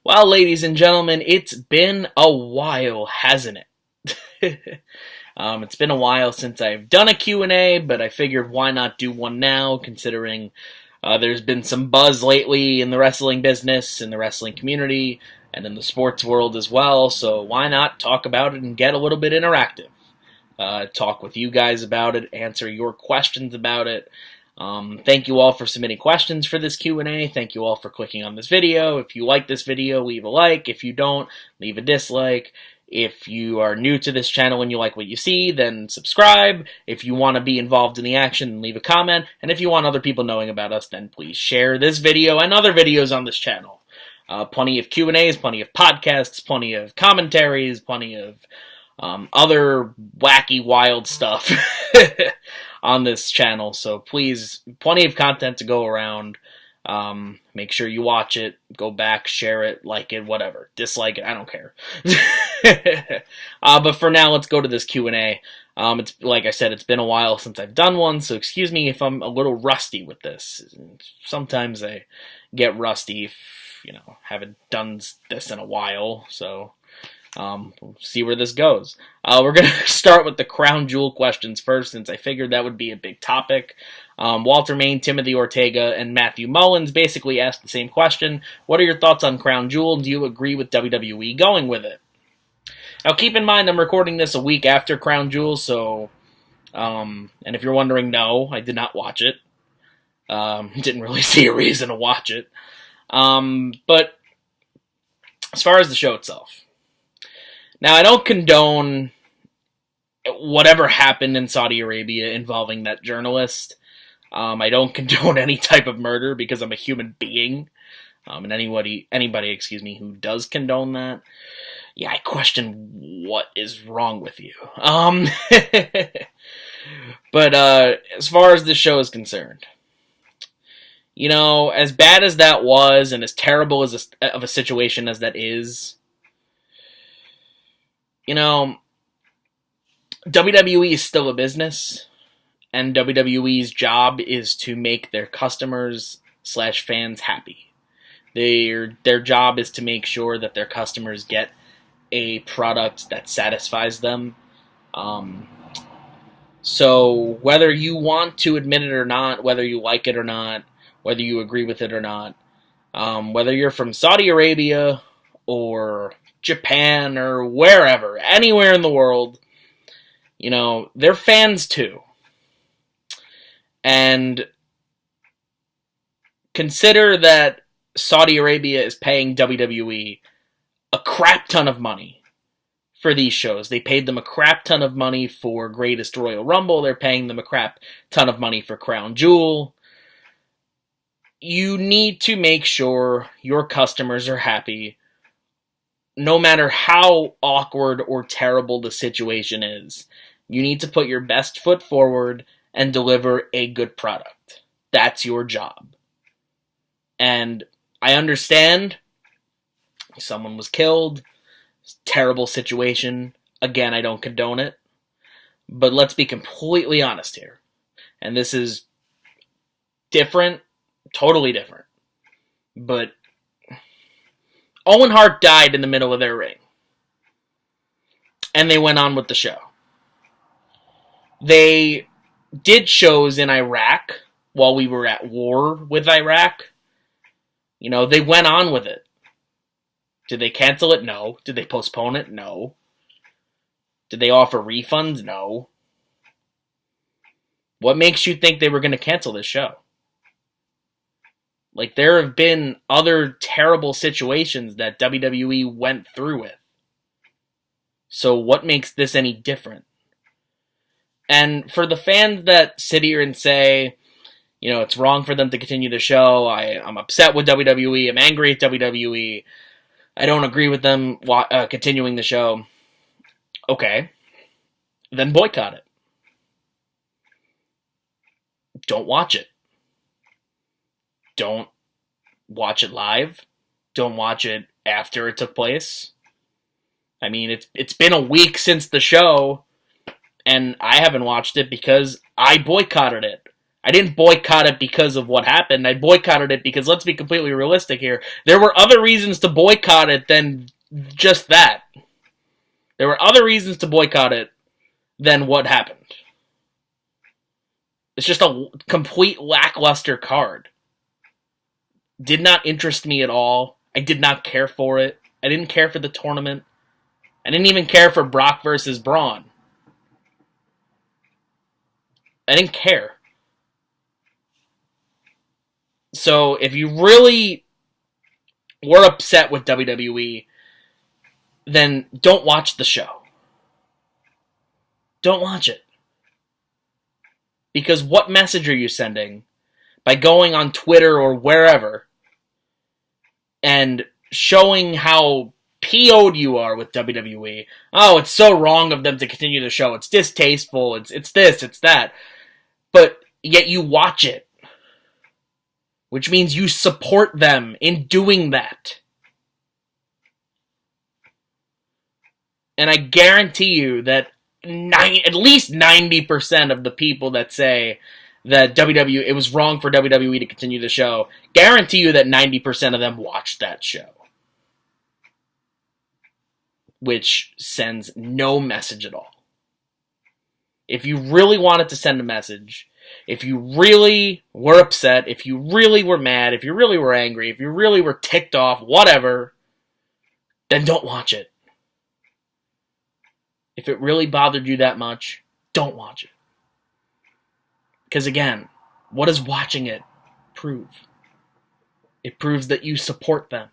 Well, ladies and gentlemen, it's been a while, hasn't it? It's been a while since I've done a Q&A, but I figured why not do one now, considering there's been some buzz lately in the wrestling business, in the wrestling community, and in the sports world as well, so why not talk about it and get a little bit interactive? Talk with you guys about it, answer your questions about it. Thank you all for submitting questions for this Q&A. Thank you all for clicking on this video. If you like this video, leave a like. If you don't, leave a dislike. If you are new to this channel and you like what you see, then subscribe. If you want to be involved in the action, leave a comment. And if you want other people knowing about us, then please share this video and other videos on this channel. Plenty of Q&As, plenty of podcasts, plenty of commentaries, plenty of other wacky, wild stuff on this channel. So please, plenty of content to go around. Make sure you watch it, go back, share it, like it, whatever. Dislike it, I don't care. But for now, let's go to this Q&A. It's like I said, it's been a while since I've done one, so excuse me if I'm a little rusty with this. Sometimes I get rusty if, haven't done this in a while, so we'll see where this goes. We're going to start with the Crown Jewel questions first, since I figured that would be a big topic. Walter Main, Timothy Ortega, and Matthew Mullins basically asked the same question. What are your thoughts on Crown Jewel? Do you agree with WWE going with it? Now, keep in mind, I'm recording this a week after Crown Jewel, so, and if you're wondering, no, I did not watch it. Didn't really see a reason to watch it. But as far as the show itself, now, I don't condone whatever happened in Saudi Arabia involving that journalist. I don't condone any type of murder because I'm a human being. And anybody, who does condone that, yeah, I question what is wrong with you. But as far as this show is concerned, as bad as that was, and as terrible of a situation as that is, WWE is still a business, and WWE's job is to make their customers/fans happy. Their job is to make sure that their customers get a product that satisfies them. So whether you want to admit it or not, whether you like it or not, whether you agree with it or not, whether you're from Saudi Arabia or Japan or wherever, anywhere in the world, they're fans too. And consider that Saudi Arabia is paying WWE a crap ton of money for these shows. They paid them a crap ton of money for Greatest Royal Rumble. They're paying them a crap ton of money for Crown Jewel. You need to make sure your customers are happy, no matter how awkward or terrible the situation is. You need to put your best foot forward and deliver a good product. That's your job. And I understand someone was killed. Terrible situation. Again, I don't condone it. But let's be completely honest here. And this is different, totally different. But Owen Hart died in the middle of their ring. And they went on with the show. They did shows in Iraq while we were at war with Iraq. They went on with it. Did they cancel it? No. Did they postpone it? No. Did they offer refunds? No. What makes you think they were going to cancel this show? There have been other terrible situations that WWE went through with. So what makes this any different? And for the fans that sit here and say, it's wrong for them to continue the show, I'm upset with WWE, I'm angry at WWE, I don't agree with them continuing the show, okay, then boycott it. Don't watch it. Don't watch it live. Don't watch it after it took place. I mean, it's been a week since the show, and I haven't watched it because I boycotted it. I didn't boycott it because of what happened. I boycotted it because, let's be completely realistic here, there were other reasons to boycott it than just that. There were other reasons to boycott it than what happened. It's just a complete lackluster card. Did not interest me at all. I did not care for it. I didn't care for the tournament. I didn't even care for Brock versus Braun. I didn't care. So if you really were upset with WWE, then don't watch the show. Don't watch it. Because what message are you sending by going on Twitter or wherever and showing how PO'd you are with WWE? Oh, it's so wrong of them to continue the show. It's distasteful. It's this, it's that. But yet you watch it. Which means you support them in doing that. And I guarantee you that at least 90% of the people that say that it was wrong for WWE to continue the show, guarantee you that 90% of them watched that show. Which sends no message at all. If you really wanted to send a message, if you really were upset, if you really were mad, if you really were angry, if you really were ticked off, whatever, then don't watch it. If it really bothered you that much, don't watch it. Because again, what does watching it prove? It proves that you support them.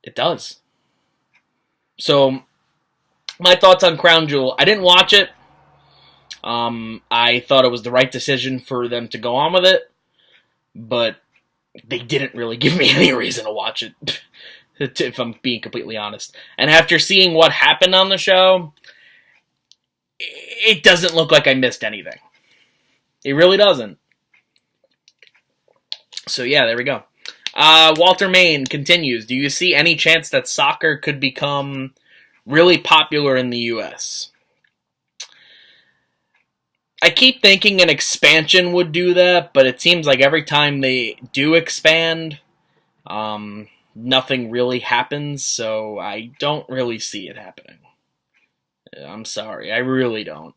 It does. So, my thoughts on Crown Jewel. I didn't watch it. I thought it was the right decision for them to go on with it, but they didn't really give me any reason to watch it, if I'm being completely honest. And after seeing what happened on the show, it doesn't look like I missed anything. It really doesn't. So yeah, there we go. Walter Main continues. Do you see any chance that soccer could become really popular in the U.S.? I keep thinking an expansion would do that, but it seems like every time they do expand, nothing really happens, so I don't really see it happening. I'm sorry, I really don't.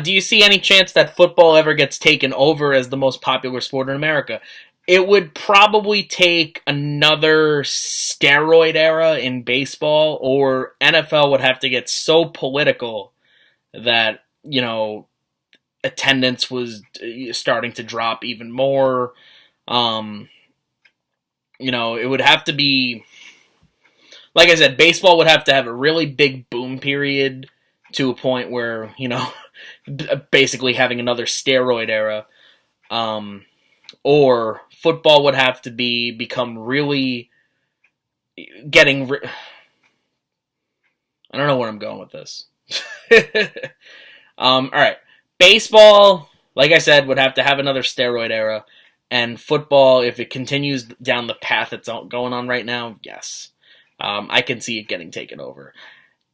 Do you see any chance that football ever gets taken over as the most popular sport in America? It would probably take another steroid era in baseball, or NFL would have to get so political that, attendance was starting to drop even more. It would have to be, like I said, baseball would have to have a really big boom period to a point where, basically having another steroid era. Or football would have to become really getting... I don't know where I'm going with this. Alright. Baseball, like I said, would have to have another steroid era. And football, if it continues down the path it's going on right now, yes. I can see it getting taken over.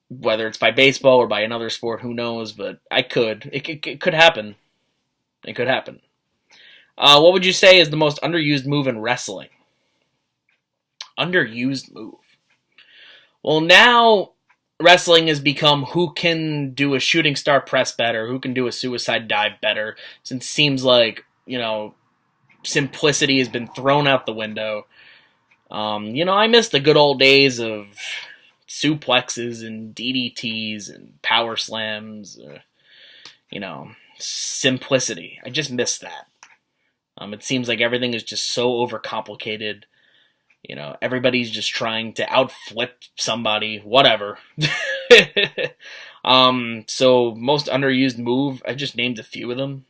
Whether it's by baseball or by another sport, who knows, but It could happen. It could happen. What would you say is the most underused move in wrestling? Underused move. Well, now wrestling has become who can do a shooting star press better, who can do a suicide dive better, since it seems like, simplicity has been thrown out the window. I miss the good old days of suplexes and DDTs and power slams, simplicity. I just miss that. It seems like everything is just so overcomplicated. Everybody's just trying to outflip somebody, whatever. So most underused move, I just named a few of them.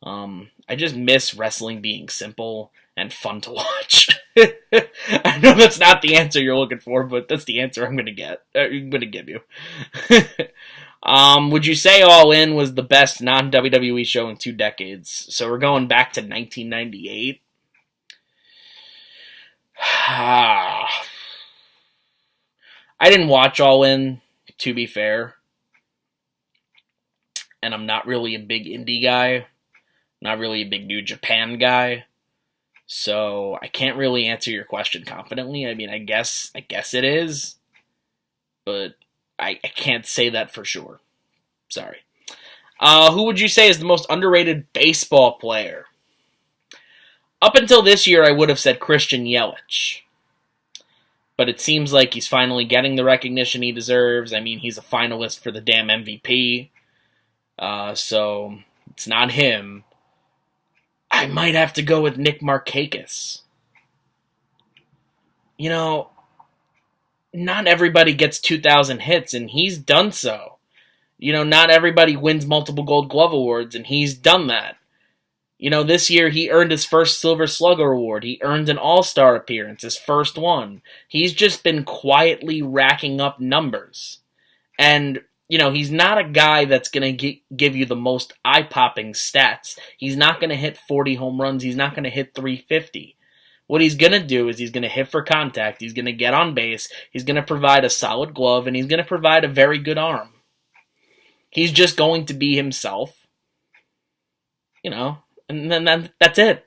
I just miss wrestling being simple and fun to watch. I know that's not the answer you're looking for, but that's the answer I'm going to give you. Would you say All In was the best non-WWE show in 2 decades? So we're going back to 1998. I didn't watch All In, to be fair. and I'm not really a big indie guy, not really a big New Japan guy, so I can't really answer your question confidently. I mean, I guess it is, but I can't say that for sure. Sorry. Who would you say is the most underrated baseball player? Up until this year, I would have said Christian Yelich. But it seems like he's finally getting the recognition he deserves. I mean, he's a finalist for the damn MVP. So it's not him. I might have to go with Nick Markakis. You know, not everybody gets 2,000 hits, and he's done so. You know, not everybody wins multiple Gold Glove awards, and he's done that. You know, this year he earned his first Silver Slugger award. He earned an All-Star appearance, his first one. He's just been quietly racking up numbers. And, you know, he's not a guy that's going to give you the most eye-popping stats. He's not going to hit 40 home runs. He's not going to hit 350. What he's going to do is he's going to hit for contact. He's going to get on base. He's going to provide a solid glove, and he's going to provide a very good arm. He's just going to be himself. You know, and then that's it.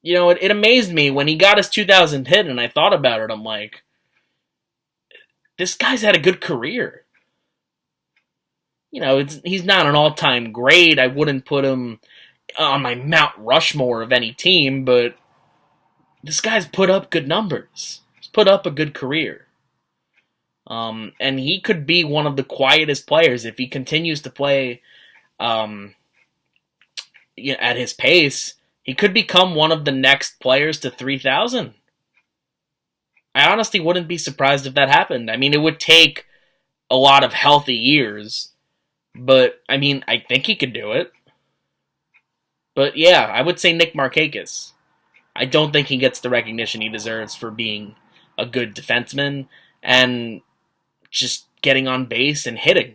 You know, it amazed me when he got his 2,000 hit, and I thought about it. I'm like, this guy's had a good career. You know, he's not an all-time great. I wouldn't put him on my Mount Rushmore of any team, but this guy's put up good numbers. He's put up a good career. And he could be one of the quietest players if he continues to play at his pace. He could become one of the next players to 3,000. I honestly wouldn't be surprised if that happened. I mean, it would take a lot of healthy years, but I mean, I think he could do it. But yeah, I would say Nick Markakis. I don't think he gets the recognition he deserves for being a good defenseman and just getting on base and hitting.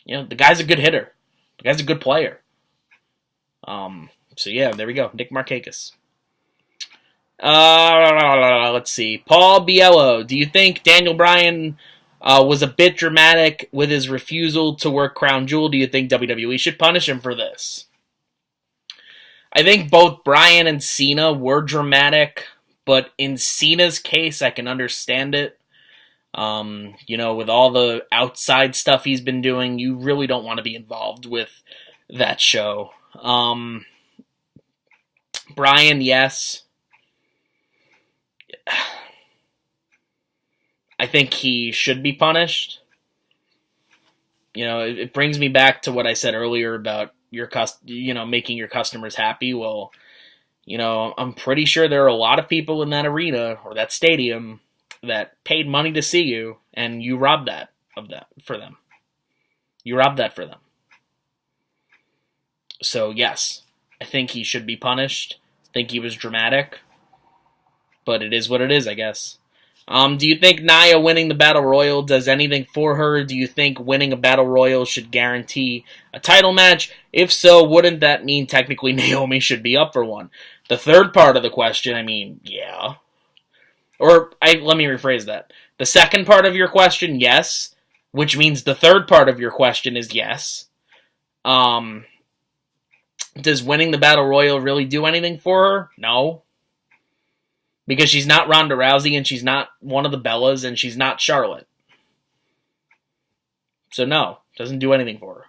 You know, the guy's a good hitter. The guy's a good player. So yeah, there we go. Nick Markakis. Let's see. Paul Biello. Do you think Daniel Bryan was a bit dramatic with his refusal to work Crown Jewel? Do you think WWE should punish him for this? I think both Bryan and Cena were dramatic, but in Cena's case, I can understand it. You know, with all the outside stuff he's been doing, you really don't want to be involved with that show. Bryan, yes. I think he should be punished. You know, it brings me back to what I said earlier about making your customers happy. Well, you know, I'm pretty sure there are a lot of people in that arena or that stadium that paid money to see you, and you robbed that for them. You robbed that for them. So yes, I think he should be punished. I think he was dramatic, but it is what it is, I guess. Do you think Nia winning the Battle Royal does anything for her? Do you think winning a Battle Royal should guarantee a title match? If so, wouldn't that mean technically Naomi should be up for one? The third part of the question, I mean, yeah. Let me rephrase that. The second part of your question, yes, which means the third part of your question is yes. Does winning the Battle Royal really do anything for her? No. Because she's not Ronda Rousey, and she's not one of the Bellas, and she's not Charlotte. So no, doesn't do anything for her.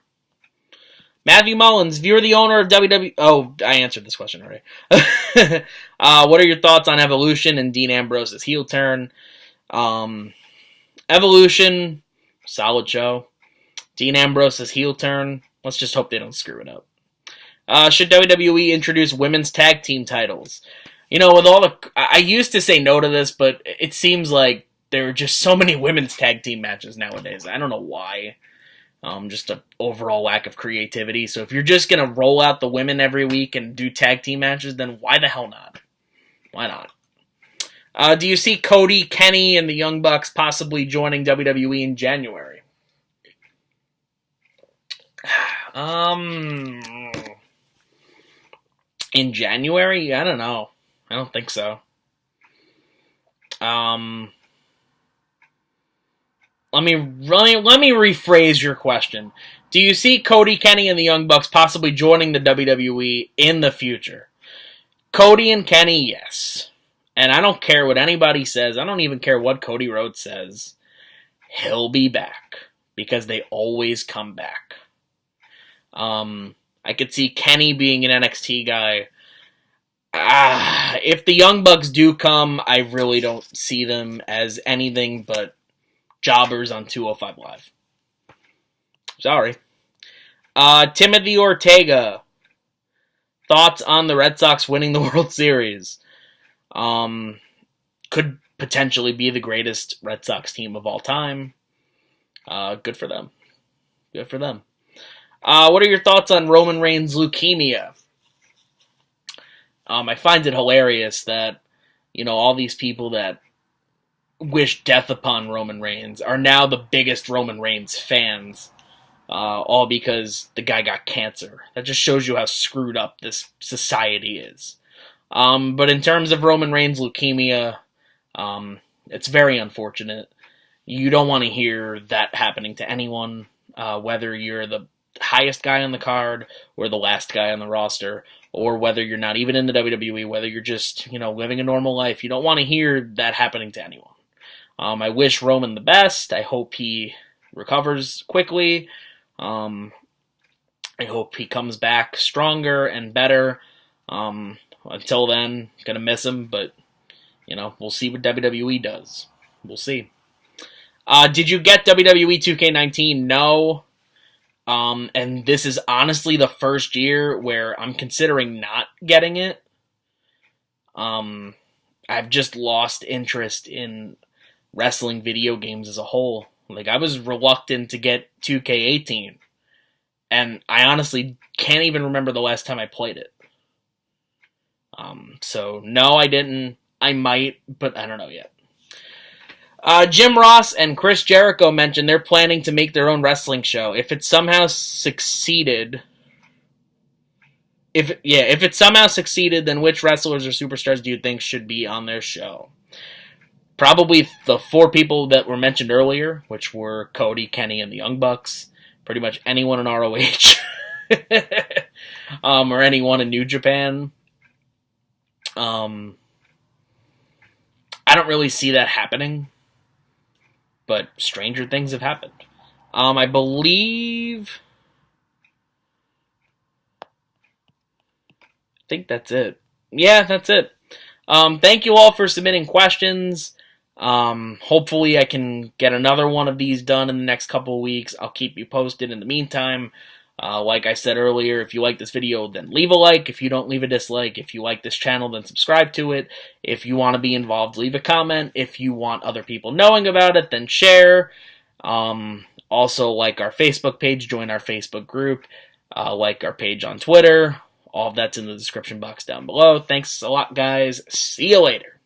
Matthew Mullins, if you're the owner of WWE... Oh, I answered this question already. What are your thoughts on Evolution and Dean Ambrose's heel turn? Evolution, solid show. Dean Ambrose's heel turn, let's just hope they don't screw it up. Should WWE introduce women's tag team titles? You know, I used to say no to this, but it seems like there are just so many women's tag team matches nowadays. I don't know why. Just an overall lack of creativity. So if you're just going to roll out the women every week and do tag team matches, then why the hell not? Why not? Do you see Cody, Kenny, and the Young Bucks possibly joining WWE in January? In January? I don't know. I don't think so. let me rephrase your question. Do you see Cody, Kenny, and the Young Bucks possibly joining the WWE in the future? Cody and Kenny, yes. And I don't care what anybody says. I don't even care what Cody Rhodes says. He'll be back. Because they always come back. I could see Kenny being an NXT guy. If the Young Bucks do come, I really don't see them as anything but jobbers on 205 Live. Sorry. Timothy Ortega. Thoughts on the Red Sox winning the World Series? Could potentially be the greatest Red Sox team of all time. Good for them. Good for them. What are your thoughts on Roman Reigns' leukemia? I find it hilarious that, all these people that wish death upon Roman Reigns are now the biggest Roman Reigns fans, all because the guy got cancer. That just shows you how screwed up this society is. But in terms of Roman Reigns' leukemia, it's very unfortunate. You don't want to hear that happening to anyone, whether you're the highest guy on the card or the last guy on the roster, or whether you're not even in the WWE, whether you're just, living a normal life. You don't want to hear that happening to anyone. I wish Roman the best. I hope he recovers quickly. I hope he comes back stronger and better. Until then, gonna miss him, but, we'll see what WWE does. We'll see. Did you get WWE 2K19? No. And this is honestly the first year where I'm considering not getting it. I've just lost interest in wrestling video games as a whole. Like, I was reluctant to get 2K18. And I honestly can't even remember the last time I played it. So, no, I didn't. I might, but I don't know yet. Jim Ross and Chris Jericho mentioned they're planning to make their own wrestling show. If it somehow succeeded, then which wrestlers or superstars do you think should be on their show? Probably the 4 people that were mentioned earlier, which were Cody, Kenny, and the Young Bucks. Pretty much anyone in ROH. Or anyone in New Japan. I don't really see that happening. But stranger things have happened. I think that's it. Yeah, that's it. Thank you all for submitting questions. Hopefully I can get another one of these done in the next couple of weeks. I'll keep you posted in the meantime. Like I said earlier, if you like this video, then leave a like. If you don't, leave a dislike. If you like this channel, then subscribe to it. If you want to be involved, leave a comment. If you want other people knowing about it, then share. Also, like our Facebook page, join our Facebook group, like our page on Twitter. All of that's in the description box down below. Thanks a lot, guys. See you later.